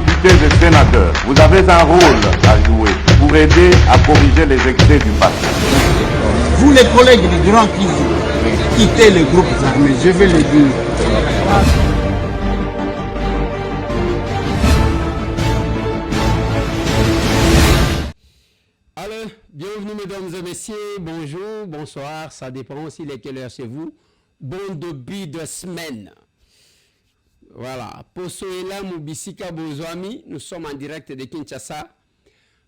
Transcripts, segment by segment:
députés et sénateurs, vous avez un rôle à jouer pour aider à corriger les excès du passé. Vous les collègues du Grand qui quittez les groupes armés, je vais le dire. Alors, bienvenue mesdames et messieurs, bonjour, bonsoir, ça dépend aussi de quelle heure chez vous. Bon début de semaine. Voilà, Posoela Mubisika Bozwami, nous sommes en direct de Kinshasa,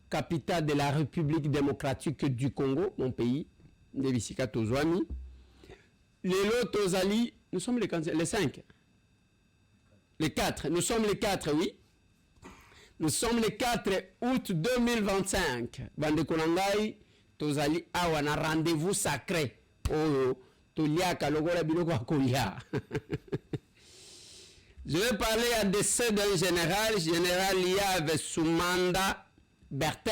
capitale de la République démocratique du Congo, mon pays, de Bisika Tozwami. Les lots Tozali, nous sommes les 5. Les 4, nous sommes les 4, oui. Nous sommes le 4 août 2025. Bande Konangai, Tozali Awana, rendez-vous sacré. Oh, Toliaka, Logola Biloko Akolia. Je vais parler à décès d'un général Yave Soumanda Bertin,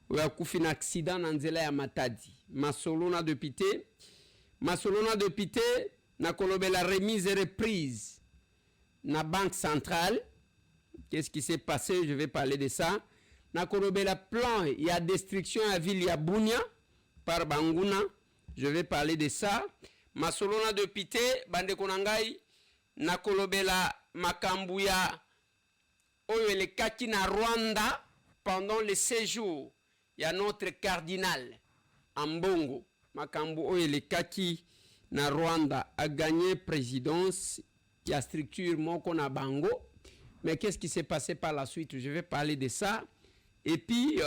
où il a eu un accident dans Nzela ya Matadi. Masolona de Pité, n'a colobé la remise et reprise na Banque Centrale. Qu'est-ce qui s'est passé? Je vais parler de ça. N'a colobé la plan, il y a destruction à ville ya Bunia par Banguna. Je vais parler de ça. Masolona de Pité, Bande Konangai. Nakolobela Makambuya oyo elekaki na Rwanda pendant le séjour. Il y a notre cardinal Ambongo Makambu oyo elekaki na Rwanda a gagné présidence qui a structure moko na bango. Mais qu'est-ce qui s'est passé par la suite? Je vais parler de ça. Et puis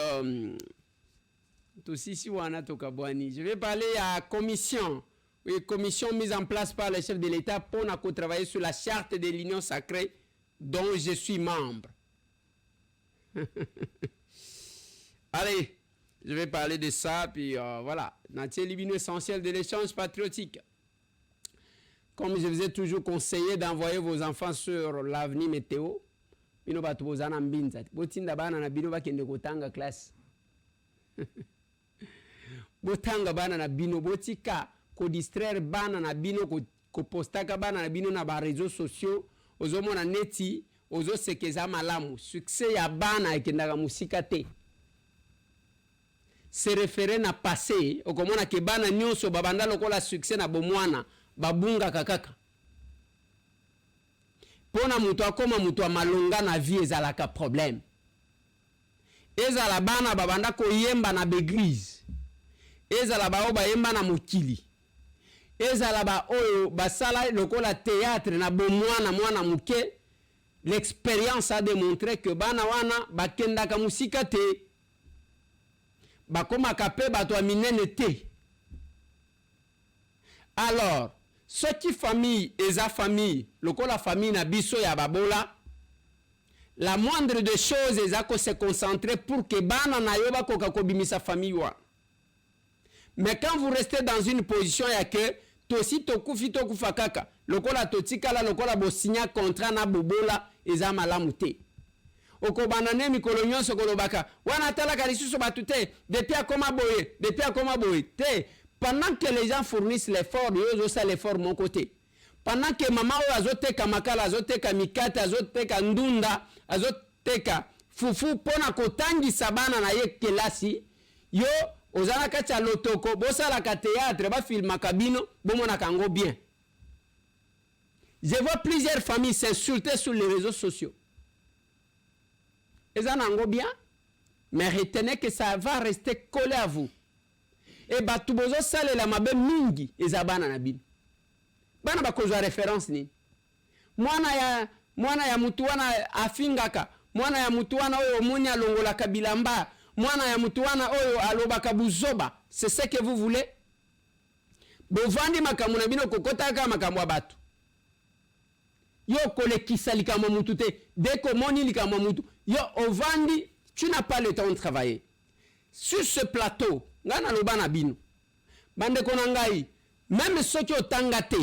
je vais parler à commission. Oui, commission mise en place par le chef de l'État pour travailler sur la charte de l'Union sacrée dont je suis membre. Allez, je vais parler de ça, puis voilà. Natie Libino essentiel de l'échange patriotique. Comme je vous ai toujours conseillé d'envoyer vos enfants sur l'avenir météo, bino batu bozana mbinza. Botinda bana na bino bakende kotanga classe. Botanga bana na bino botika ko distraire bana na bino ko postaka bana na bino na ba réseaux sociaux ozomona neti ozo sekeza malamu succès ya bana ekendaka musika te se référer na passé okomona ke bana nyonso babanda lokola succès na bomwana babunga kakaka pona mutu akoma mutu amalonga na vie ezalaka problème ezala bana babanda ko yemba na beglise ezala bao bayemba na mokili ezalaba oyo basala lokola théâtre na bomwana mwana muke. L'expérience a démontré que bana wana bakendaka musika te bakomaka pe bato minene te. Alors ce qui famille eza famille lokola famille na biso ya babola, la moindre des choses eza ko se concentrer pour que bana na yo bakoka kobimisa famille wa. Mais quand vous restez dans une position ya que tosi tokufi tokufa kaka lokola totikala lokola bosinya contrat na bobola eza malamu te. Okobana ne mikolo nyonso kolobaka wana talaka lisusu batu te depuis akoma boye te. Pendant que les gens fournissent l'effort, ils ont ça l'effort mon côté. Pendant que maman azoteka makala azoteka mikate azoteka ndunda azoteka fufu pona kotangisa bana na ye kelasi yo ozana kacha lotoko bosala ka théâtre ba filma kabino bomona kango bien. Je vois plusieurs familles s'insulter sur les réseaux sociaux. Ezana ngo bien, mais retenez que ça va rester collé à vous. Et batu bozo sale la mabe mingi ezabana na bin. Bana bakozwa référence ni. Mwana ya mutu wana afingaka, mwana ya mutu wana oyo munya longola kabilamba. Mwana ya mutuana oyo alobaka buzoba. C'est ce que vous voulez? Bovandi makambo na bino kokotaka makambo ya batu. Yo kolekisa likambo mutu te. Dès que moni likambo mutu. Yo ovandi, tu n'as pas le temps de travailler. Sur ce plateau, ngana loba na bino. Bande konangai, même ceux qui otanga te,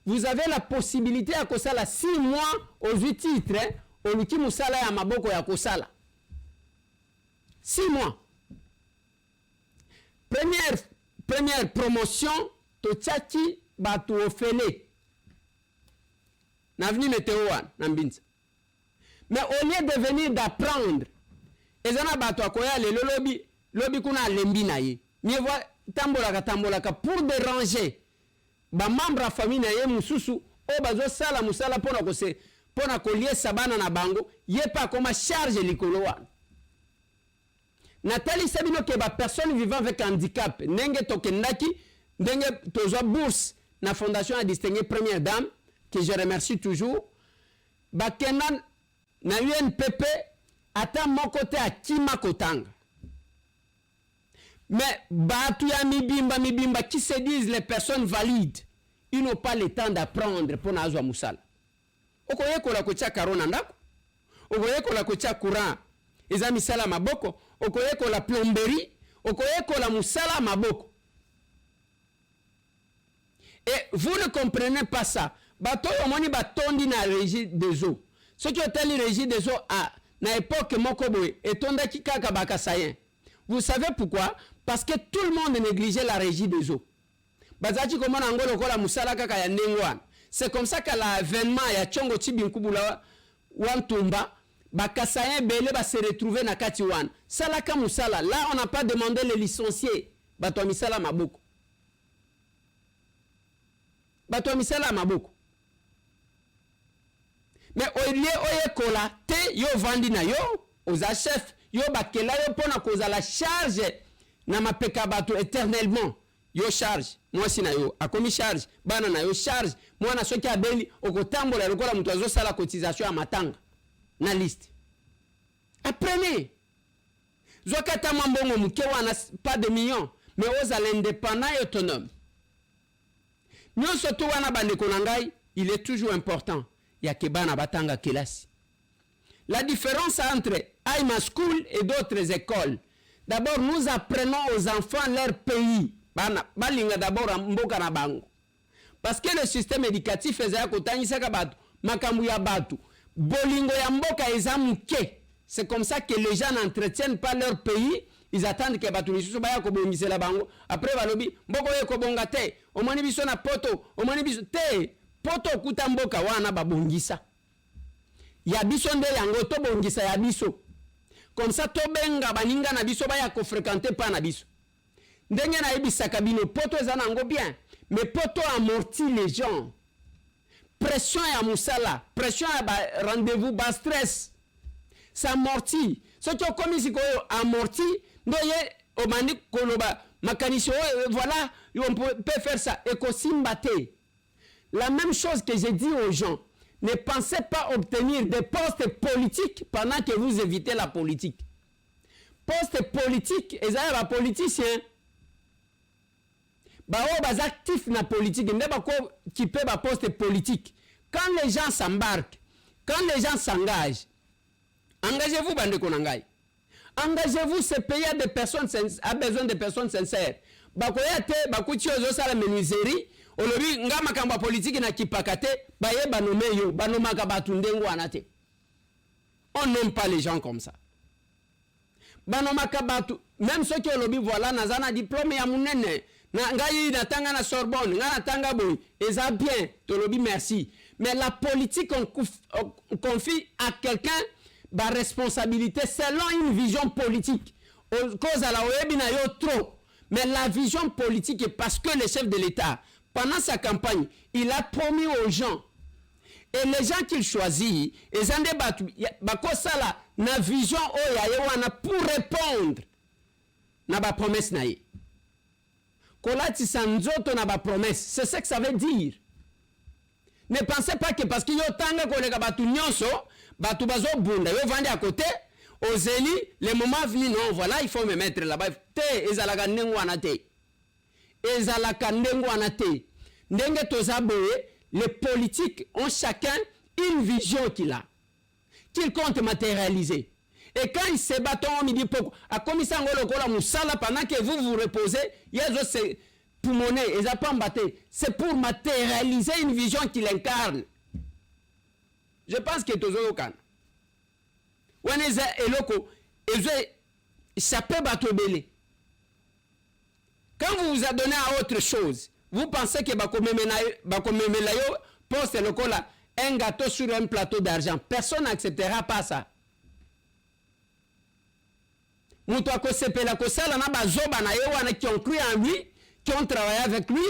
vous avez la possibilité à kosala 6 mois aux 8 titres, hein, au luki musala ya maboko ya kosala. 6 mois. Première promotion, Tochaki Batu Ofele. Navni Meteoan, Nambinsa. Mais au lieu de venir d'apprendre, ezana bato akoya le lobi kuna lembi na ye. Mieux voit tambolaka pour déranger ba membre à famille na ye mususu o bazo sala musala pona kolie sabana na bango ye pa koma charge likolo wana. Nathalie Sabino ke ba personne vivant avec handicap ndenge tokendaki ndenge tozwa bourse na fondation à distinguer première dame que je remercie toujours ba kenan na UNPP ata mon côté à kima kotanga. Mais batu ya mibimba qui se disent les personnes valides, ils n'ont pas le temps d'apprendre pour nazwa musala. Okoye kola kocha karona ndako, okoye kola kocha courant, eza misala maboko, okoye kola plomberie, okoye kola musala maboko. Et vous ne comprenez pas ça. Bato yomoni batondi na régie des eaux. Ce qui est la régie des eaux à na époque mokoboe et tondaki kaka bakasayen. Vous savez pourquoi? Parce que tout le monde négligeait la régie des eaux. Bazati comment angolo kola musala kaka ya ndengwan. C'est comme ça qu'à l'avènement ya Tchongo Chibinkubula Wantumba bakasayen bele ba se retrouver na kati wan. Salaka musala. Là on n'a pas demandé les licenciés. Bato misala maboko. Bato misala maboko. Mais au lieu oye kola te yo vandi na yo aux chefs yo bakela yo pona koza la charge na mapeka bato éternellement yo charge moi si na yo akomi charge bana na yo charge moi na soki abeli okotambola lokola mutu azo sala cotisation ya matanga na liste. Apprenez zokata mambongo muke wana pas de millions mais aux l'indépendant et autonome. Nous surtout wana bande konangai il est toujours important ya kebana batanga kelasi. La différence entre Aima School et d'autres écoles. D'abord, nous apprenons aux enfants leur pays. Balinga d'abord mboka na bango. Parce que le système éducatif faisait kotangisa ka batu, makambu ya batu. Bolingo ya mboka ezamuke. C'est comme ça que les gens n'entretiennent pas leur pays. Ils attendent que batu misusu baya ko bongisela bango. Après balobi mboko ye ko bonga te. Omoni biso na poto, omoni biso te. Poto kuta mboka wana babongisa. Ya biso nde yango to bongisa ya biso. Comme ça to benga baninga na biso baya ko fréquenter pa na biso. Ndenge na ebisa kabino poto ezana ngo bien, mais poto amortit les gens. Pression ya musala, pression ya rendez-vous bas stress. Ça amortit. Ce qui est comme ici koyo amorti, ndoye omani koloba makanisho voilà, on peut faire ça et ko simbate. La même chose que j'ai dit aux gens, ne pensez pas obtenir des postes politiques pendant que vous évitez la politique. Poste politique, et ça va politicien. Bah actifs na politique, ne pas qui peut ba poste politique. Quand les gens s'embarquent, quand les gens s'engagent, engagez-vous bande konangai. Engagez-vous, ce pays a besoin de personnes sincères. Bakoyate, bakuti ozo sala menuiserie. Olobi nga makamba politique na kipakate baye banome yo banomaka batu ndengo anate. On n'aime pas les gens comme ça. Banomaka batu même ceux qui olobi voilà nazana diplôme ya munene na ngai natanga na Sorbonne nga natanga boy eza bien tolobi merci mais la politique on confie à quelqu'un ba responsabilité selon une vision politique cause à la oyebi na yo trop mais la vision politique est parce que le chef de l'État pendant sa campagne, il a promis aux gens. Et les gens qu'il choisit, ils ont débattu. Bakosala na vision oya pour répondre na ba promesse na ye. Kolati sanzoto na ba promesse, c'est ce que ça veut dire. Ne pensez pas que parce qu'il y a tanga kolega batu nyonso, batu bazo bunda, yo vandi à côté, aux élus, le moment venu non, voilà, il faut me mettre là-bas. Te ezalaka ndengo wana te. Ezalaka ndengo wana te. Ndenge tozaboye, les politiques ont chacun une vision qu'il a, qu'il compte matérialiser. Et quand ils se battent, on me dit pourquoi. A commis ça ngolo musala pendant que vous vous reposez, yezo c'est pour monnaie, ils a pas mbatté. C'est pour matérialiser une vision qu'il incarne. Je pense que tozo kan. Waneza eloko, ezo échappé batobele. Quand vous vous adonnez à autre chose, vous pensez que bakomemela yo poste lokola un gâteau sur un plateau d'argent. Personne n'acceptera pas ça. Mutu akosepela kosala na bazoba na ye wana qui ont cru en lui, qui ont travaillé avec lui,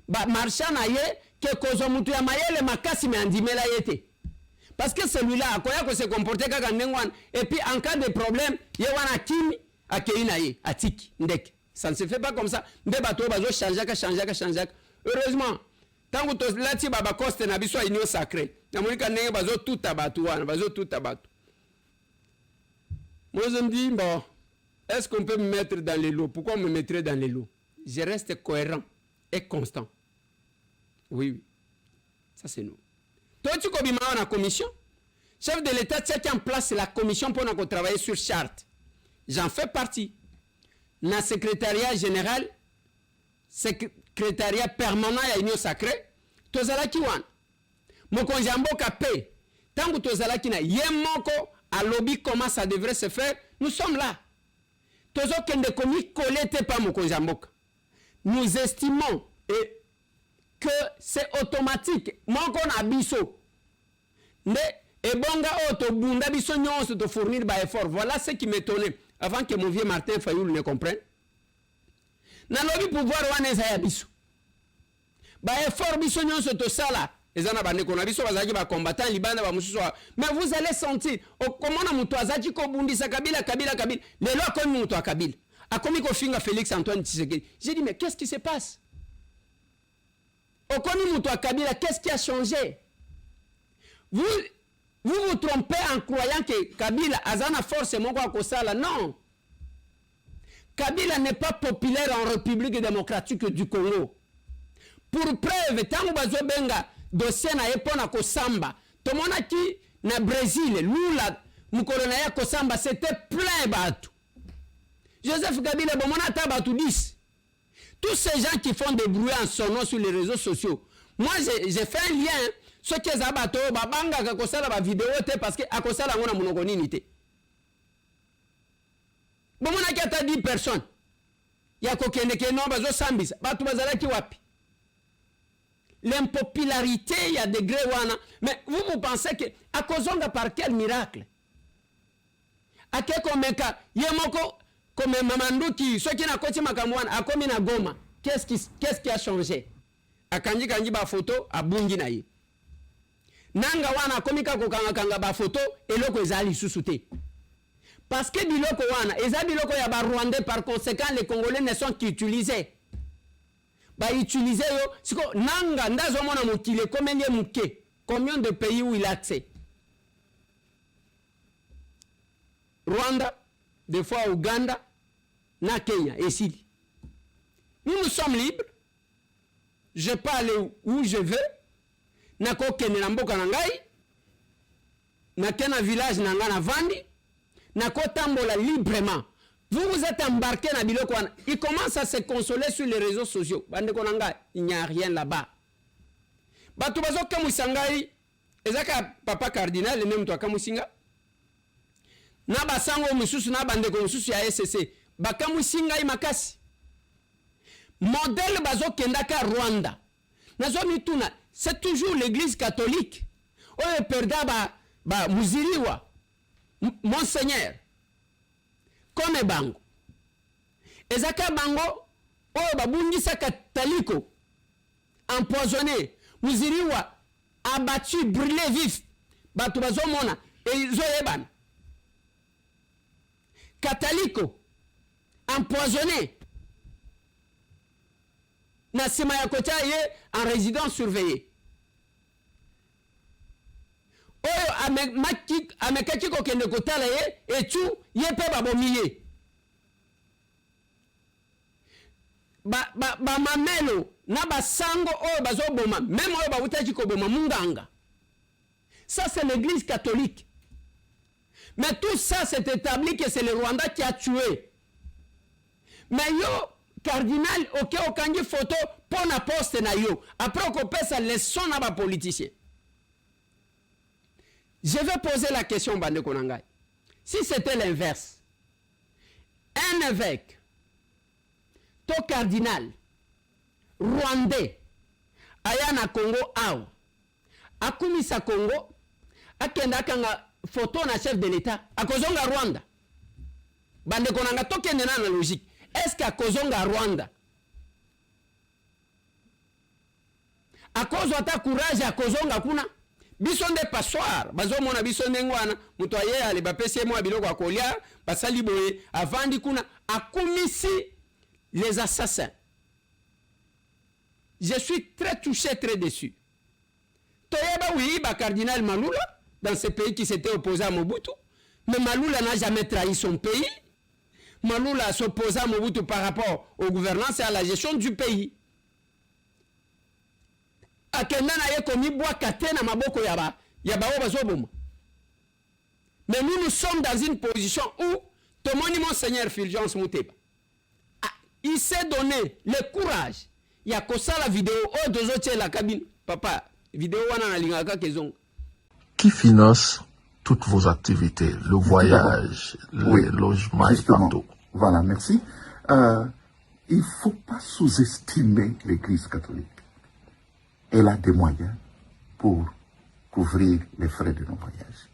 ba marchand na ye ke kozo mutu ya mayele makasi me andimela yete. Parce que celui-là akoya ko se comporter kaka ndengwana et puis en cas de problème ye wana kimi akei na ye atiki ndeke. Ça ne se fait pas comme ça. Nde bato bazo changer. Heureusement tangu to lati baba coste na biso inyo sacré. Na monika ndenge bazo tout abatu wana, bazo tout abatu. Moi je me dis bon, est-ce qu'on peut me mettre dans les lots? Pourquoi on me mettrait dans les lots? Je reste cohérent et constant. Oui. Ça, c'est nous. Toi, tu as la commission. Chef de l'État, tu as en place la commission pour travailler sur charte. J'en fais partie. Dans le secrétariat général, secrétariat permanent à l'Union sacrée, tu as qui wan. Mon conjambo kapé. Tant que tu as qui na yemoko à lobby comment ça devrait se faire, nous sommes là. Nous estimons que c'est automatique. Voilà ce qui m'étonnait avant que mon vieux Martin Fayoul ne comprenne. Dans le pouvoir, mais vous allez sentir comment les lois comme Kabila. A commis Félix Antoine Tshisekedi. J'ai dit mais qu'est-ce qui se passe? Au commis Kabila, qu'est-ce qui a changé? Vous vous trompez en croyant que Kabila a une force et non. Kabila n'est pas populaire en République démocratique du Congo. Pour preuve, tant que benga dossier na epona kosamba, to mona ki na Brésil, lula mukolona ya kosamba, c'était plein bateau. Joseph Kabila bomona ta bateau 10. Tous ces gens qui font des bruits en son nom sur les réseaux sociaux. Moi j'ai fait un lien, ceux qui ont bateau babanga ka kosala ba vidéo te parce que akosala ngona monoko nini te. Bomona ki ata 10 personnes. Ya kokende ke no bazo sambisa, bato bazala ki wapi? L'impopularité, il y a des degrés. Mais vous pensez que, à cause de par quel miracle? À quel cas, il y a comme Mamandou qui, ceux qui n'ont pas de a commis na Goma. Qu'est-ce qui a changé? A Kanji ba photo, a Bungi naï. Nanga wana komika kokanga ba photo, et loko ezali susute. Parce que biloko wana, eza biloko ya ba Rwandais, par conséquent, les Congolais ne sont qu'utilisés. Bah utiliser yo siko nanga ndazo mona mukile combien de pays où il a accès? Rwanda, des fois Ouganda, na Kenya et Sili. Nous sommes libres. Je peux aller où je veux. Na ko kene na mboka nangai. Na kena village nanga na vandi. Na ko tambola librement. Vous vous êtes embarqué dans Biloko. Il commence à se consoler sur les réseaux sociaux. Il n'y a rien là-bas. Batubazo Kamusangai, ezaka papa cardinal, le même toi Kamusinga. Na basango mususu na bande ko mususu ya SCC. Bakamusinga makasi. Modèle bazo kendaka Rwanda. Nazo mituna, c'est toujours l'église catholique. Oye perda ba muziriwa. Monseigneur. Comme bango. Ezaka bango, oh babungisa kataliko, empoisonné, muziriwa, abattu, brûlé vif, batu bazomona, et zoyeban. Kataliko, empoisonné, na sima ya kota ye en résidence surveillée. Oyo amekaki kokende kotala ye etu ye pe babomiye ba mamelo na basango oyo bazoboma même oyo bawutaki koboma munganga. Ça c'est l'église catholique. Mais tout ça c'est établi que c'est le Rwanda qui a tué. Mais yo cardinal ok okangi photo pour na poste na yo après qu'on passe sa leçon na ba politicien. Je vais poser la question, Bande Konangai. Si c'était l'inverse, un évêque, ton cardinal, rwandais, Ayana Congo, akumisa Congo akenda akanga photo na chef de l'état akozonga Rwanda bande konanga tokende na logique est-ce que akozonga Rwanda akozo ata courage akozonga kuna biso nde passoir bazomona biso ndengwana muto aye ale bapesi mo biloko akolia basali boye avandi kuna akumisi les assassins. Je suis très touché, très déçu. Toyeba oui, cardinal Maloula, dans ce pays qui s'était opposé à Mobutu, mais Maloula n'a jamais trahi son pays. Maloula s'opposait à Mobutu par rapport aux gouvernances et à la gestion du pays. Akenda na ye komi bois katena maboko yaba bazoboma. Mais nous sommes dans une position où Tomoni Monseigneur Fulgence Moutéba, il s'est donné le courage. Il y a que ça la vidéo. Oh, deux autres la cabine. Papa, vidéo wana na lingaka kezong. Qui finance toutes vos activités, le voyage, le logement et partout? Voilà, merci. Il ne faut pas sous-estimer l'Église catholique. Elle a des moyens pour couvrir les frais de nos voyages.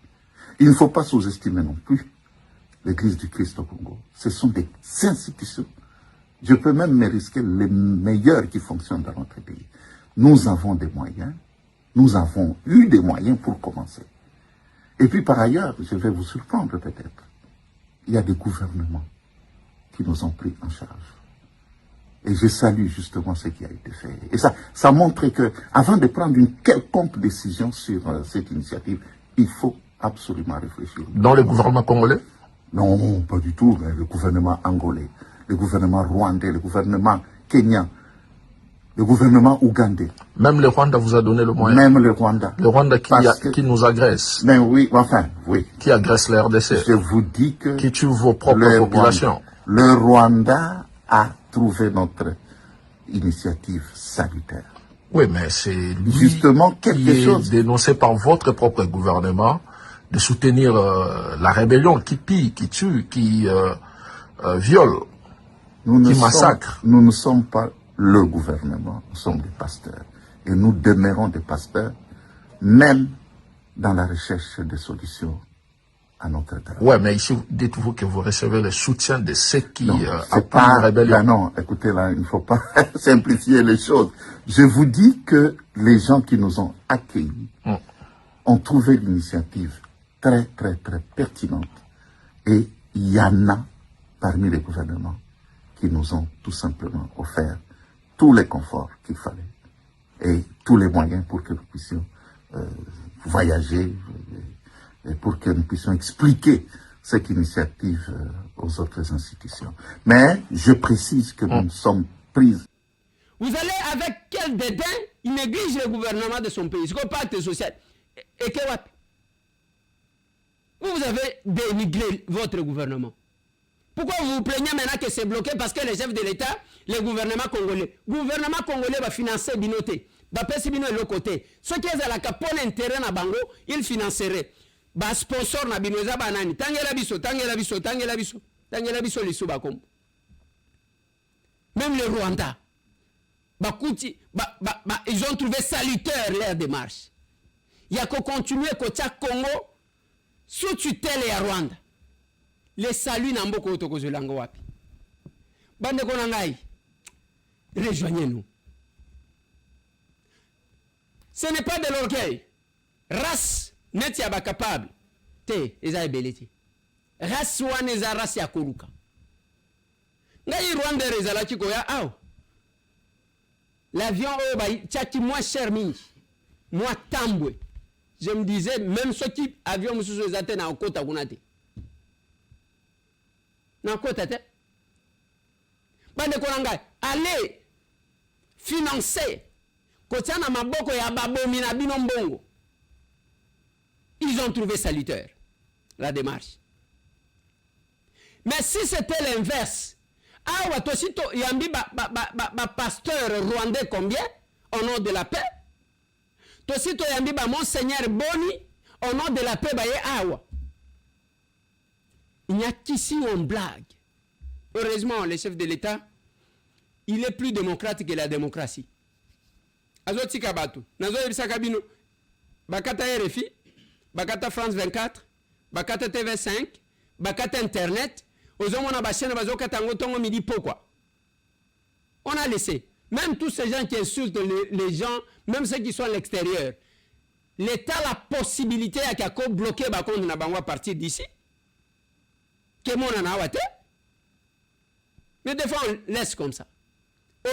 Il ne faut pas sous-estimer non plus l'Église du Christ au Congo. Ce sont des institutions. Je peux même me risquer les meilleurs qui fonctionnent dans notre pays. Nous avons des moyens. Nous avons eu des moyens pour commencer. Et puis par ailleurs, je vais vous surprendre peut-être. Il y a des gouvernements qui nous ont pris en charge. Et je salue justement ce qui a été fait. Et ça montre que, avant de prendre une quelconque décision sur cette initiative, il faut absolument réfléchir. Dans le gouvernement congolais? Non, pas du tout. Mais le gouvernement angolais, le gouvernement rwandais, le gouvernement kenyan, le gouvernement ougandais. Même le Rwanda vous a donné le moyen? Même le Rwanda. Le Rwanda qui nous agresse? Mais oui, enfin, oui. Qui agresse la RDC? Je vous dis que... Qui tue vos propres populations? Le Rwanda a trouvé notre initiative salutaire. Oui, mais c'est lui justement quelque qui chose est dénoncé par votre propre gouvernement de soutenir la rébellion qui pille, qui tue, qui viole, qui massacre. Nous ne sommes pas le gouvernement, nous sommes des pasteurs. Et nous demeurons des pasteurs, même dans la recherche de solutions à notre travail. Ouais, mais ici, dites-vous que vous recevez le soutien de ceux qui appuient la rébellion. Non, écoutez, là, il ne faut pas simplifier les choses. Je vous dis que les gens qui nous ont accueillis ont trouvé l'initiative très, très, très pertinente. Et il y en a parmi les gouvernements qui nous ont tout simplement offert tous les conforts qu'il fallait et tous les moyens pour que nous puissions voyager et pour que nous puissions expliquer cette initiative aux autres institutions. Mais je précise que nous sommes pris. Vous allez avec quel dédain il néglige le gouvernement de son pays, ce pacte social. Et que vous avez dénigré votre gouvernement. Pourquoi vous vous plaignez maintenant que c'est bloqué? Parce que les chefs de l'État, le gouvernement congolais va financer Binoté. Va passer Bino de l'autre côté. Ceux qui ont la capone intérêt na bango, ils financeraient. Ba sponsor na Bino za banani. Tangela biso. Les sous bakom. Même le Rwanda. Ils ont trouvé salutaire leur démarche. Il y a qu'à continuer côté Congo sous tutelle à Rwanda. Les saluts n'amboko otokozelango wapi. Bande konangai. Rejoignez-nous. Ce n'est pas de l'orgueil. Race net ya ba capable. Te eza ebeleti. Race wana eza race ya koluka. Ngai Rwanda rezala chiko ya aw. L'avion oh ba tchaki moins cher mingi. Moi tambwe. Je me disais même ceux qui avion mususu ezate na okota kunate. Na kota te. Bande konanga allez financer kotia na maboko ya babomi na bino mbongo. Ils ont trouvé salutaire la démarche. Mais si c'était l'inverse, awa tosito yambi ba pasteur rwandais combien au nom de la paix? Tosito yambi ba monseigneur Boni au nom de la paix baye awa. Il n'y a qu'ici une blague. Heureusement, le chef de l'État, il est plus démocrate que la démocratie. Azotika batu, nazo yebisa kabino, bakata RFI, bakata France 24, bakata TV5, bakata Internet, ozomona ba chaîne bazokata ngo tongo midi pourquoi? On a laissé. Même tous ces gens qui insultent les gens, même ceux qui sont à l'extérieur, l'État a la possibilité de bloquer ba compte na bango à partir d'ici. Que mon anawate. Mais des fois on laisse comme ça.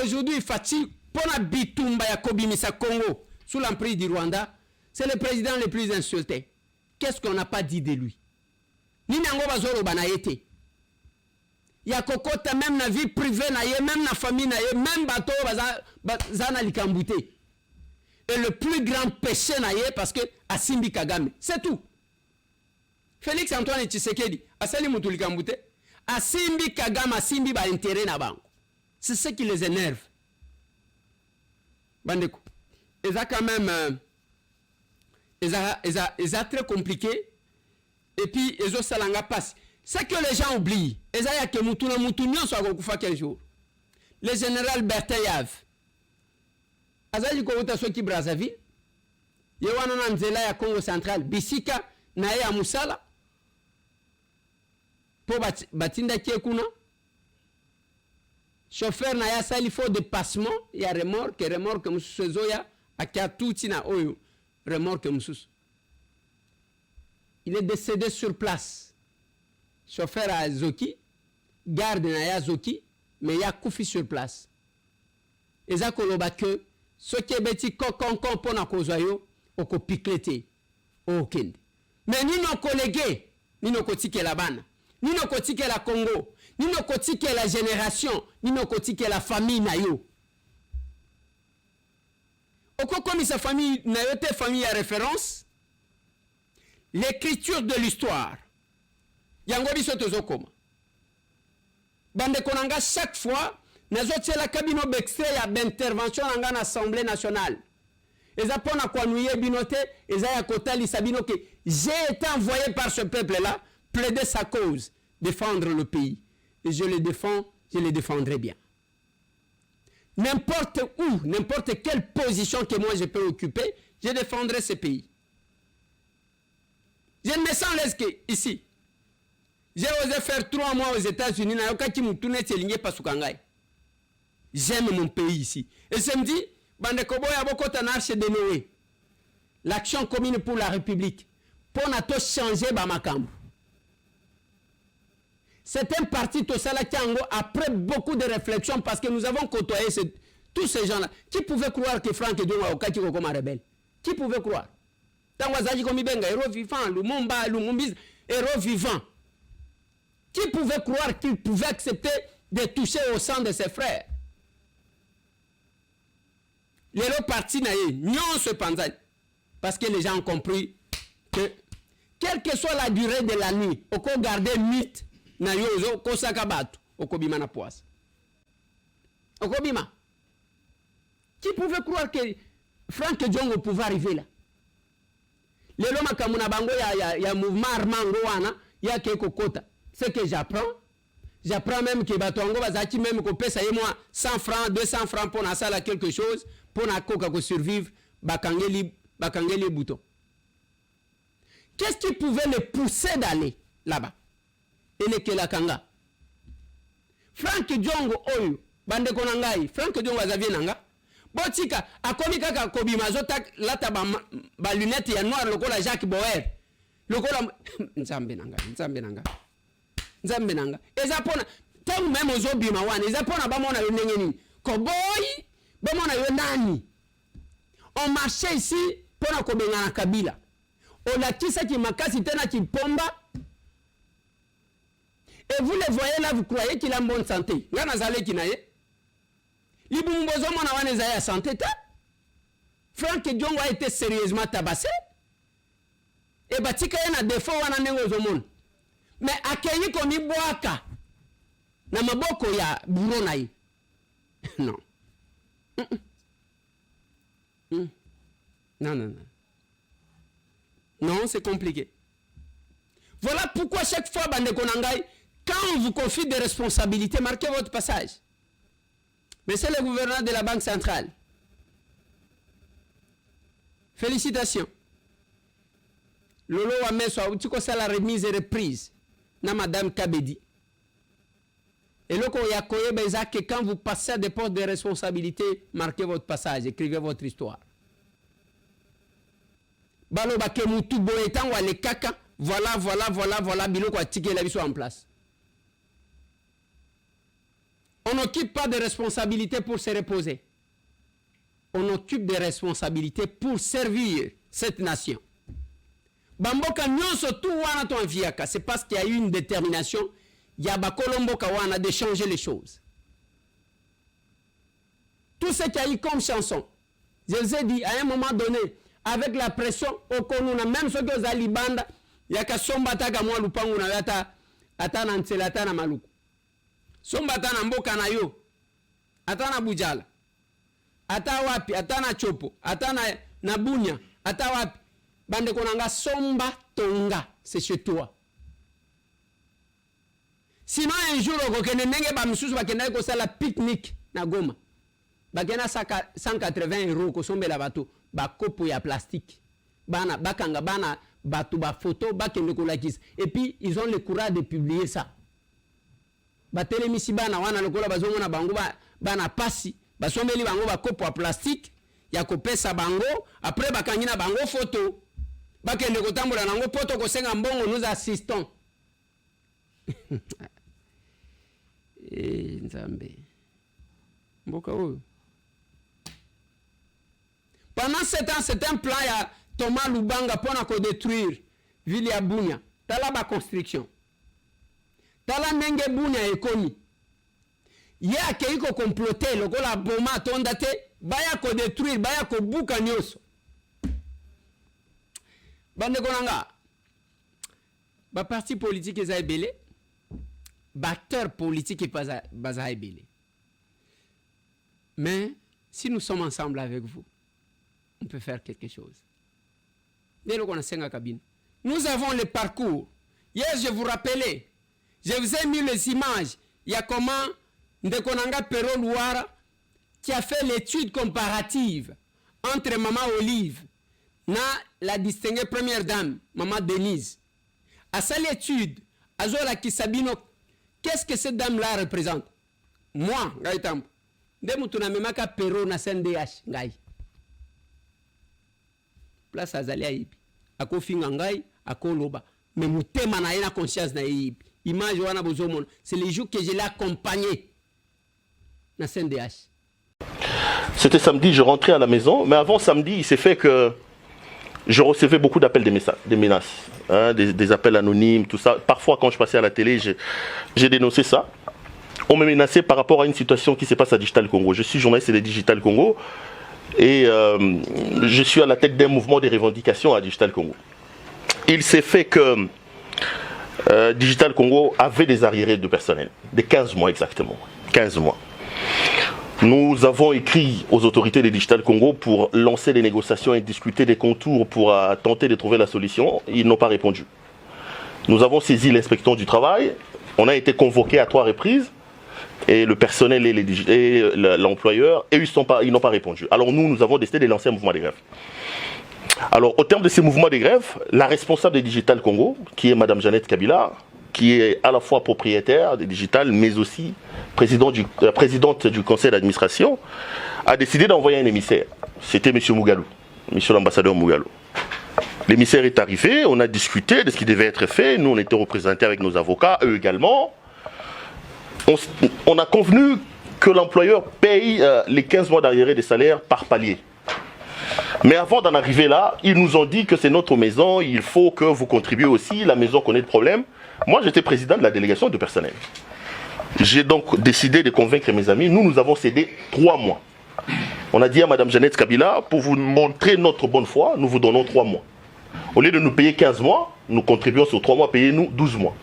Aujourd'hui, Fati, pour la bitumba ya kobimisa Congo sous l'emprise du Rwanda, c'est le président le plus insulté. Qu'est-ce qu'on n'a pas dit de lui? Ni nango bazoro banayete. Ya kokota même na vie privée na ye, même na famille na ye, même bato bazana likambute. Et le plus grand péché na ye parce que Asimbi Kagame, c'est tout. Félix Antoine Tshisekedi, asali mutu likambute. Asimbi Kagame, Asimbi ba intérêt na bango. C'est ce qui les énerve. Bandeko. Et ça quand même ils très compliqué. Et puis ils ont salanga passe. C'est que les gens oublient. Et ça y a que mutuna mutunyo soit kokufa quel jour. Le général Bertin Yav. Azali ko uta soki Brazzaville. Yewana na nzela ya Congo Central bisika na ya musala. Po batinda kiekuna. Chauffeur na ya sali faut dépassement, il y a remorque mususu zoya akia tuti na oyo remorque mususu. Il est décédé sur place. Chauffeur à Zoki, garde na ya Zoki, mais il y a Koufi sur place. Et ça koloba que ce qui est beti kokon pona kozoyo oko piklete o kende. Mais ni nos collègues, ni nos kotike la bana, ni nos kotike la Congo, ni nos kotike la génération, ni nos kotike la famille na yo. Oko comme sa famille na yo te famille à référence, l'écriture de l'histoire. Yango biso tozokoma. Bande konanga chaque fois nazotie la cabine d'extrait ya d'intervention en l'Assemblée nationale. Eza pona kwa nuye binote, eza ya kotali sabino que j'ai été envoyé par ce peuple-là plaider sa cause, défendre le pays. Et je le défends, je le défendrai bien. N'importe où, n'importe quelle position que moi je peux occuper, je défendrai ce pays. Je ne me sens l'aise que ici. J'ai osé faire 3 mois aux États-Unis. J'aime mon pays ici. Et je me dis, l'action commune pour la République, pour nous changer Bamakambo. C'est un parti après beaucoup de réflexions, parce que nous avons côtoyé tous ces gens-là. Qui pouvait croire que Franck Dion a comme un rebelle? Qui pouvait croire? Héros vivant, Lumumba, Lumumbis, héros vivant. Qui pouvait croire qu'il pouvait accepter de toucher au sang de ses frères? Les deux partis n'ont cependant, parce que les gens ont compris que, quelle que soit la durée de la nuit, on peut garder mythe, na yozo, kosakabatu, okobima na poisse. Okobima. Qui pouvait croire que Franck Diongo pouvait arriver là? Les loma kamuna bango ya mouvement armand wana, ya keko kota. C'est que j'apprends même que batongo bazaki même ko pesa ye moi 100 francs 200 francs pour na sala quelque chose pour na koka ko survivre bakangeli bouton. Qu'est-ce qui pouvait le pousser d'aller là-bas? Et le kelakanga Franck Diongo oyo bande konangai Franck Diongo azavie nanga botika akomi kaka kobima zota lata ba lunette ya noir lokola Jacques Boer lokola nzambe nanga eza pona tant même ozobima wana eza pona bamona yo ndenge nini koboyi bamona yo nani. On marchait ici pona kobenga na Kabila olakisa ki makasi tena ki pomba. Et vous le voyez là, vous croyez qu'il a en bonne santé? Ngana zale kinaye libumbozo mona wana eza ya santé ta. Franck Diongo a été sérieusement tabassé et batika yana défaut wana nengo zomona. Mais akenyi komi boaka na maboko ya buro na yi. Non. Non. Non, c'est compliqué. Voilà pourquoi chaque fois, bande konangai, quand on vous confie des responsabilités, marquez votre passage. Mais c'est le gouverneur de la Banque centrale. Félicitations. lolo wa meso auti kosala remise et reprise na madame Kabedi. Et loko ya koyeba eza que quand vous passez à des postes de responsabilité, marquez votre passage, écrivez votre histoire. Balo bake mutu boye tango ale kaka, voilà biloko atike la biso en place. On n'occupe pas de responsabilités pour se reposer. On occupe des responsabilités pour servir cette nation. Bamboka nyonso tout wana to enviaka, c'est parce qu'il y a eu une détermination, il y a bakolomboka wana de changer les choses. Tout ce qu'il y a eu comme chanson, je vous ai dit à un moment donné, avec la pression, okonuna même ceux qui ont libanda, yaka somba taka mwa lupangu na yata atana ntsela na maluku. Somba atana mboka na yo, atana bujala, ata wapi, atana chopo, atana na bunya, ata wapi. Bande konanga somba tonga, c'est chez toi. Sinon un jour okokene nenge ba misusu bakenda ko sala pique-nique na Goma. Bakena 180 € ko sombela bato ba kopo ya plastique. Bana bakanga bana bato ba photo bakende ko lakisa. Et puis ils ont le courage de publier ça. Ba telemisi bana wana lokola bazongo na bango bana pasi, ba sombeli bango ba kopo ya plastique ya kopesa bango, après bakangina bango photo. Bakende kotambola nango poto kosenga mbongo nous assistons. Nzambe. Mboka oyo. Pendant 7 ans, c'est un plan ya Thomas Lubanga pour détruire ville ya Bunia. Tala ba construction. Tala ndenge Bunia ekomi. Ye akei ko comploter lokola boma tonda te, baya ko détruire, baya ko buka nyoso. Bande konanga. Ba parti politique eza ebele. Batteur politique baza ebele. Mais si nous sommes ensemble avec vous, on peut faire quelque chose. Nous avons le parcours. Hier, je vous rappelais, je vous ai mis les images. Il y a comment Ndekonanga Pero Louara qui a fait l'étude comparative entre Maman Olive et la distinguée première dame, Maman Denise. À cette étude, Azola Kisabino, qu'est-ce que cette dame-là représente? Moi, Gaïtam. Demutuna memaka Pero na CNDH ngai. Place azali aibi. Ako finga ngai, ako loba. Mais mutema na ina conscience na aibi. Image wana bozomona. C'est les jours que je l'ai accompagné na CNDH. C'était samedi, je rentrais à la maison, mais avant samedi, il s'est fait que je recevais beaucoup d'appels, des menaces, hein, des appels anonymes, tout ça. Parfois, quand je passais à la télé, j'ai dénoncé ça. On me menaçait par rapport à une situation qui se passe à Digital Congo. Je suis journaliste de Digital Congo et je suis à la tête d'un mouvement de revendications à Digital Congo. Il s'est fait que Digital Congo avait des arriérés de personnel, de 15 mois exactement, 15 mois. Nous avons écrit aux autorités de Digital Congo pour lancer des négociations et discuter des contours pour tenter de trouver la solution. Ils n'ont pas répondu. Nous avons saisi l'inspecteur du travail. On a été convoqués à 3 reprises. Et le personnel et l'employeur, et ils n'ont pas répondu. Alors nous avons décidé de lancer un mouvement de grève. Alors au terme de ces mouvements de grève, la responsable de Digital Congo, qui est Madame Jeannette Kabila, qui est à la fois propriétaire de Digital, mais aussi présidente du conseil d'administration, a décidé d'envoyer un émissaire. C'était M. Mugalou, M. l'ambassadeur Mugalou. L'émissaire est arrivé, on a discuté de ce qui devait être fait, nous on était représentés avec nos avocats, eux également. On a convenu que l'employeur paye les 15 mois d'arriérés de salaire par palier. Mais avant d'en arriver là, ils nous ont dit que c'est notre maison, il faut que vous contribuez aussi, la maison connaît des problèmes. Moi j'étais président de la délégation de personnel. J'ai donc décidé de convaincre mes amis, nous avons cédé 3 mois. On a dit à Mme Jeannette Kabila, pour vous montrer notre bonne foi, nous vous donnons 3 mois. Au lieu de nous payer 15 mois, nous contribuons sur 3 mois, payez-nous 12 mois.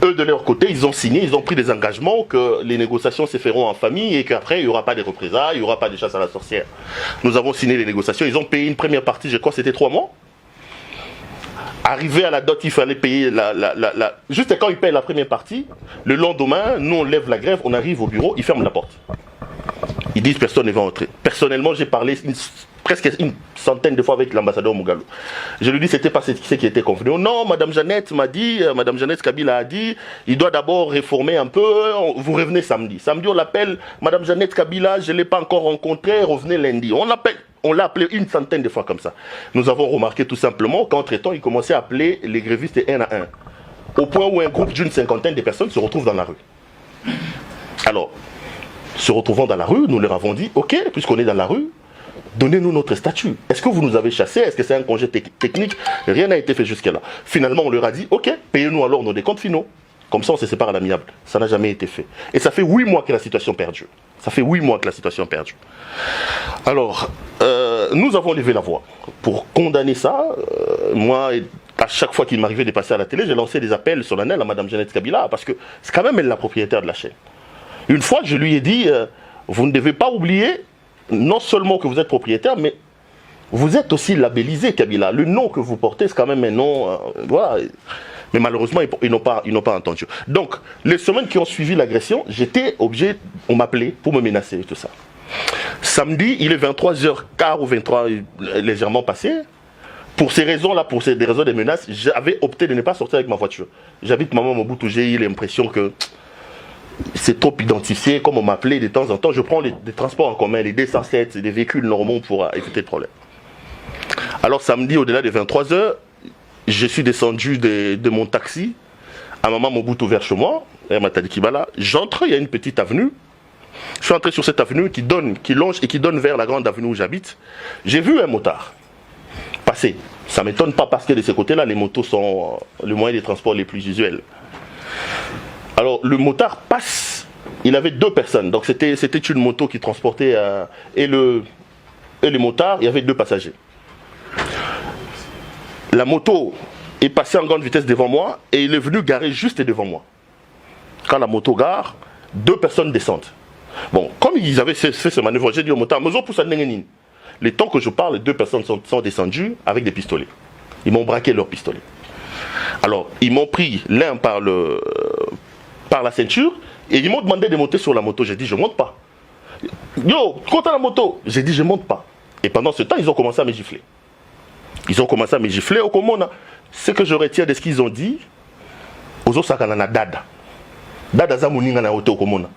Eux, de leur côté, ils ont signé, ils ont pris des engagements que les négociations se feront en famille et qu'après, il n'y aura pas de représailles, il n'y aura pas de chasse à la sorcière. Nous avons signé les négociations, ils ont payé une première partie, je crois que c'était 3 mois. Arrivé à la dot, il fallait payer juste quand ils payent la première partie, le lendemain, nous on lève la grève, on arrive au bureau, ils ferment la porte. Ils disent personne ne va entrer. Personnellement, j'ai parlé presque une centaine de fois avec l'ambassadeur Mugalu. Je lui dis c'était pas ce qui était convenu. Non, Madame Jeannette m'a dit, Madame Jeannette Kabila a dit, il doit d'abord réformer un peu, vous revenez samedi. Samedi on l'appelle, Madame Jeannette Kabila, je ne l'ai pas encore rencontrée, revenez lundi. On l'a appelé une centaine de fois comme ça. Nous avons remarqué tout simplement qu'entre-temps, il commençait à appeler les grévistes un à un. Au point où un groupe d'une cinquantaine de personnes se retrouve dans la rue. Alors, se retrouvant dans la rue, nous leur avons dit, ok, puisqu'on est dans la rue, donnez-nous notre statut. Est-ce que vous nous avez chassés? Est-ce que c'est un congé technique? Rien n'a été fait jusqu'à là. Finalement, on leur a dit, ok, payez-nous alors nos décomptes finaux. Comme ça, on se sépare à l'amiable. Ça n'a jamais été fait. Et ça fait 8 mois que la situation perdure. Ça fait 8 mois que la situation perdure. Alors, nous avons levé la voix pour condamner ça. Moi, à chaque fois qu'il m'arrivait de passer à la télé, j'ai lancé des appels solennels à Mme Jeannette Kabila, parce que c'est quand même elle la propriétaire de la chaîne. Une fois, je lui ai dit, vous ne devez pas oublier, non seulement que vous êtes propriétaire, mais vous êtes aussi labellisé Kabila. Le nom que vous portez, c'est quand même un nom... voilà. Mais malheureusement, ils n'ont pas entendu. Donc, les semaines qui ont suivi l'agression, j'étais obligé, on m'appelait pour me menacer et tout ça. Samedi, il est 23h15 ou 23, légèrement passé. Pour ces raisons-là, des raisons de menaces, j'avais opté de ne pas sortir avec ma voiture. J'habite Maman Mobutu, j'ai eu l'impression que c'est trop identifié, comme on m'appelait de temps en temps. Je prends des transports en commun, les D107, des véhicules normaux pour éviter le problème. Alors samedi, au-delà des 23h, je suis descendu de mon taxi à Maman Mobutu vers chez moi, à Matadi Kibala. J'entre, il y a une petite avenue. Je suis entré sur cette avenue qui longe et qui donne vers la grande avenue où j'habite. J'ai vu un motard passer. Ça ne m'étonne pas parce que de ce côté-là, les motos sont le moyen de transport les plus usuels. Alors le motard passe, il avait 2 personnes. Donc c'était une moto qui transportait et le motard, il y avait 2 passagers. La moto est passée en grande vitesse devant moi et il est venu garer juste devant moi. Quand la moto gare, 2 personnes descendent. Bon, comme ils avaient fait ce manœuvre, j'ai dit au motard, Mozo pousse à Nengenine. Les temps que je parle, les 2 personnes sont descendues avec des pistolets. Ils m'ont braqué leurs pistolets. Alors, ils m'ont pris l'un par la ceinture et ils m'ont demandé de monter sur la moto. J'ai dit, je ne monte pas. Yo, compte à la moto. J'ai dit, je ne monte pas. Et pendant ce temps, ils ont commencé à me gifler. Ils ont commencé à me gifler au Komona. Ce que je retiens de ce qu'ils ont dit, Ozo Sakanana Dada. Dada Zamuninga na ote au Komona.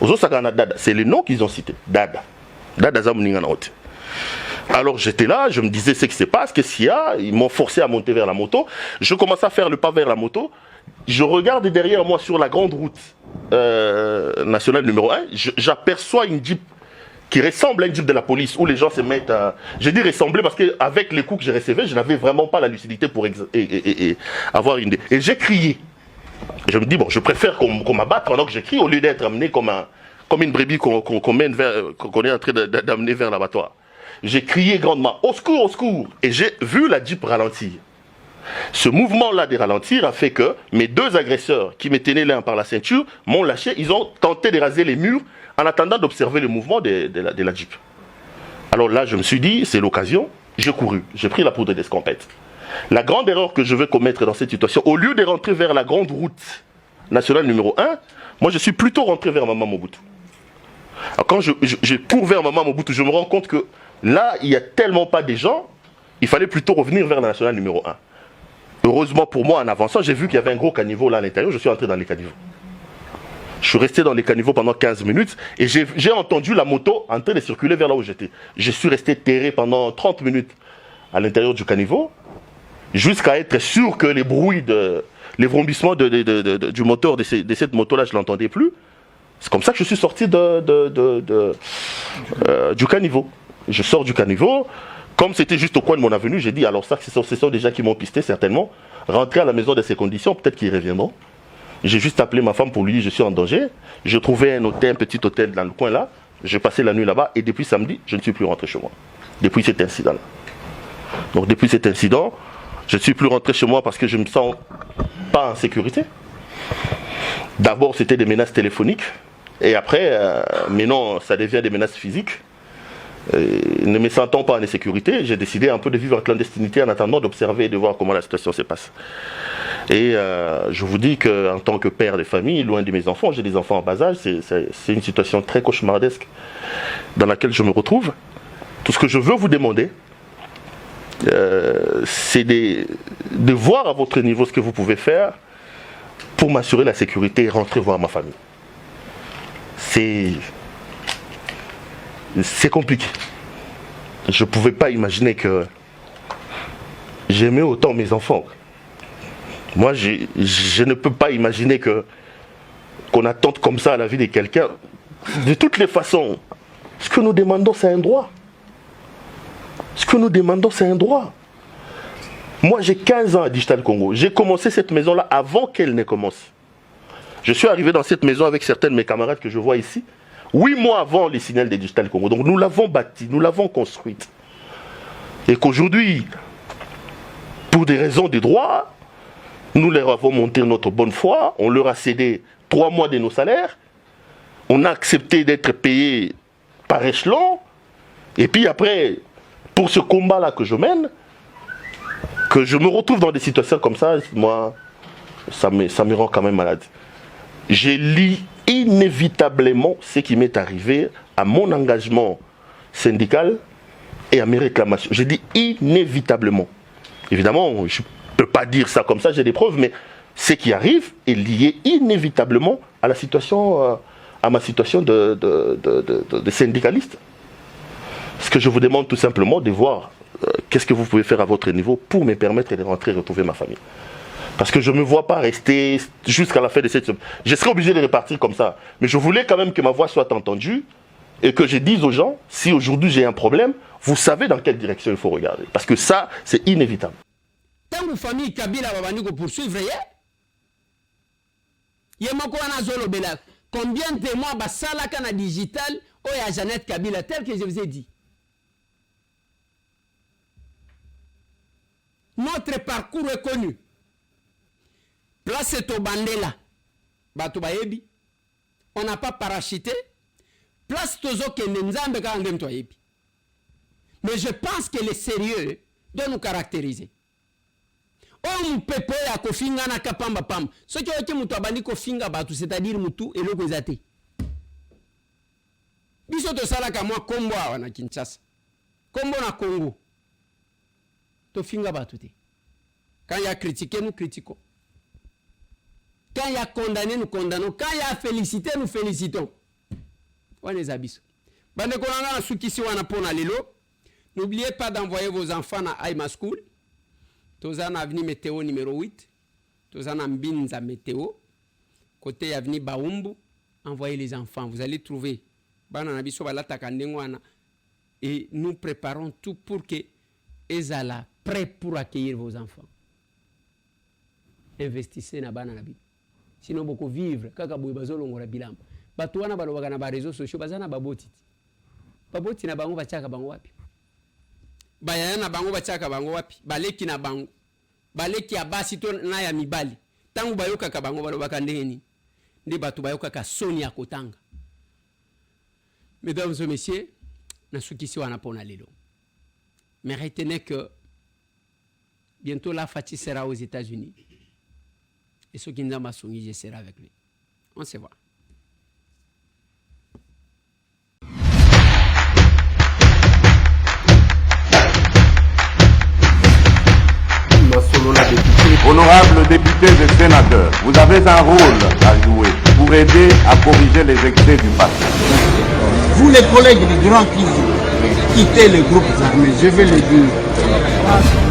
Ozo Sakanana Dada, c'est le nom qu'ils ont cité. Dada. Dada Zamuninga na ote. Alors j'étais là, je me disais ce qui se passe, qu'est-ce qu'il y a? Ils m'ont forcé à monter vers la moto. Je commence à faire le pas vers la moto. Je regarde derrière moi sur la grande route nationale numéro 1. J'aperçois une Jeep qui ressemble à une Jeep de la police où les gens se mettent à... Je dis ressembler parce qu'avec les coups que j'ai recevés, je n'avais vraiment pas la lucidité pour avoir une idée. Et j'ai crié. Je me dis, bon, je préfère qu'on m'abatte pendant que j'écris au lieu d'être amené comme une brebis qu'on est en train d'amener vers l'abattoir. J'ai crié grandement, au secours, au secours. Et j'ai vu la Jeep ralentir. Ce mouvement-là de ralentir a fait que mes 2 agresseurs qui me tenaient l'un par la ceinture m'ont lâché. Ils ont tenté de raser les murs en attendant d'observer le mouvement de la Jeep. Alors là, je me suis dit, c'est l'occasion. J'ai couru, j'ai pris la poudre d'escampette. La grande erreur que je vais commettre dans cette situation, au lieu de rentrer vers la grande route nationale numéro 1, moi je suis plutôt rentré vers Maman Mobutu. Alors quand je cours vers Maman Mobutu, je me rends compte que là, il n'y a tellement pas de gens, il fallait plutôt revenir vers la nationale numéro 1. Heureusement pour moi, en avançant, j'ai vu qu'il y avait un gros caniveau là à l'intérieur, je suis entré dans les caniveaux. Je suis resté dans les caniveaux pendant 15 minutes et j'ai entendu la moto en train de circuler vers là où j'étais. Je suis resté terré pendant 30 minutes à l'intérieur du caniveau jusqu'à être sûr que les bruits, les vrombissements du moteur de cette moto-là, je ne l'entendais plus. C'est comme ça que je suis sorti du caniveau. Je sors du caniveau. Comme c'était juste au coin de mon avenue, j'ai dit, alors ça, ce sont des gens qui m'ont pisté certainement. Rentrer à la maison de ces conditions, peut-être qu'ils reviendront. J'ai juste appelé ma femme pour lui dire, je suis en danger. J'ai trouvé un petit hôtel dans le coin là. J'ai passé la nuit là-bas et depuis samedi, je ne suis plus rentré chez moi. Depuis cet incident-là. Donc depuis cet incident, je ne suis plus rentré chez moi parce que je ne me sens pas en sécurité. D'abord, c'était des menaces téléphoniques. Et après, maintenant, ça devient des menaces physiques. Ne me sentant pas en insécurité, j'ai décidé un peu de vivre en clandestinité en attendant d'observer et de voir comment la situation se passe. Et je vous dis qu'en tant que père de famille, loin de mes enfants, j'ai des enfants en bas âge, c'est une situation très cauchemardesque dans laquelle je me retrouve. Tout ce que je veux vous demander, c'est de voir à votre niveau ce que vous pouvez faire pour m'assurer la sécurité et rentrer voir ma famille. C'est compliqué. Je ne pouvais pas imaginer que j'aimais autant mes enfants. Moi, je ne peux pas imaginer qu'on attende comme ça à la vie de quelqu'un. De toutes les façons, ce que nous demandons, c'est un droit. Ce que nous demandons, c'est un droit. Moi, j'ai 15 ans à Digital Congo. J'ai commencé cette maison-là avant qu'elle ne commence. Je suis arrivé dans cette maison avec certains de mes camarades que je vois ici, 8 mois avant les signaux de Digital Congo. Donc nous l'avons bâtie, nous l'avons construite. Et qu'aujourd'hui, pour des raisons de droit, nous leur avons monté notre bonne foi, on leur a cédé 3 mois de nos salaires, on a accepté d'être payés par échelon, et puis après, pour ce combat-là que je mène, que je me retrouve dans des situations comme ça, moi, ça me rend quand même malade. Je lis inévitablement ce qui m'est arrivé à mon engagement syndical et à mes réclamations. Je dis inévitablement. Évidemment, je ne peux pas dire ça comme ça, j'ai des preuves, mais ce qui arrive est lié inévitablement à la situation, à ma situation de syndicaliste. Ce que je vous demande tout simplement de voir qu'est-ce que vous pouvez faire à votre niveau pour me permettre de rentrer et retrouver ma famille. Parce que je ne me vois pas rester jusqu'à la fin de cette semaine. Je serais obligé de repartir comme ça. Mais je voulais quand même que ma voix soit entendue et que je dise aux gens, si aujourd'hui j'ai un problème, vous savez dans quelle direction il faut regarder. Parce que ça, c'est inévitable. Tant que famille Kabila va venir poursuivre, combien de mois basala kana digital ou ya Jeannette Kabila, tel que je vous ai dit. Notre parcours est connu. Place to bandela. Bato bayebi. On n'a pas parachuté. Place tozo kende nzambe ka ngem to yebi. Mais je pense que le sérieux doit nous caractériser. On peut pas kofinga na kapamba pam. Ce qui est mutu abandi kofinga batu, c'est-à-dire mutu eloko ezate. Biso to sala ka moi kombo na Kinshasa. Kombo na Congo. To finga batu te. Quand il y a critiqué, nous critiquons. Quand il y a condamné, nous condamnons. Quand il y a félicité, nous félicitons. On est abisso. Bande konanga na sukisi wana pona lelo. N'oubliez pas d'envoyer vos enfants à Aima School. Tozana avenue météo numéro 8. Tozana Mbinza météo. Côté avenue Baumbu. Envoyez les enfants. Vous allez trouver. Bana na biso balata kandengwana. Et nous préparons tout pour que Ezala prêt pour accueillir vos enfants. Investissez na bana na bi. Sinon beaucoup vivre kaka boye bazolongola bilamba. Batu wana balobaka na ba réseaux sociaux bazana baboti. Baboti na bango bachaka bango wapi? Bayana na bango bachaka bango wapi? Baleki na bango. Baleki ya basi to na ya mibali. Tangu bayoka ka bango balobaka ndeni. Ndi batu bayoka ka soni ya kotanga. Mesdames et messieurs, nasukisi wana pona lelo. Mais retenez que bientôt la Fati sera aux États-Unis. Et ce qui nous a soumis, je serai avec lui. On se voit. Honorables députés et sénateurs, vous avez un rôle à jouer pour aider à corriger les excès du passé. Vous les collègues du Grand Kivu, quittez les groupes armés, je vais le dire.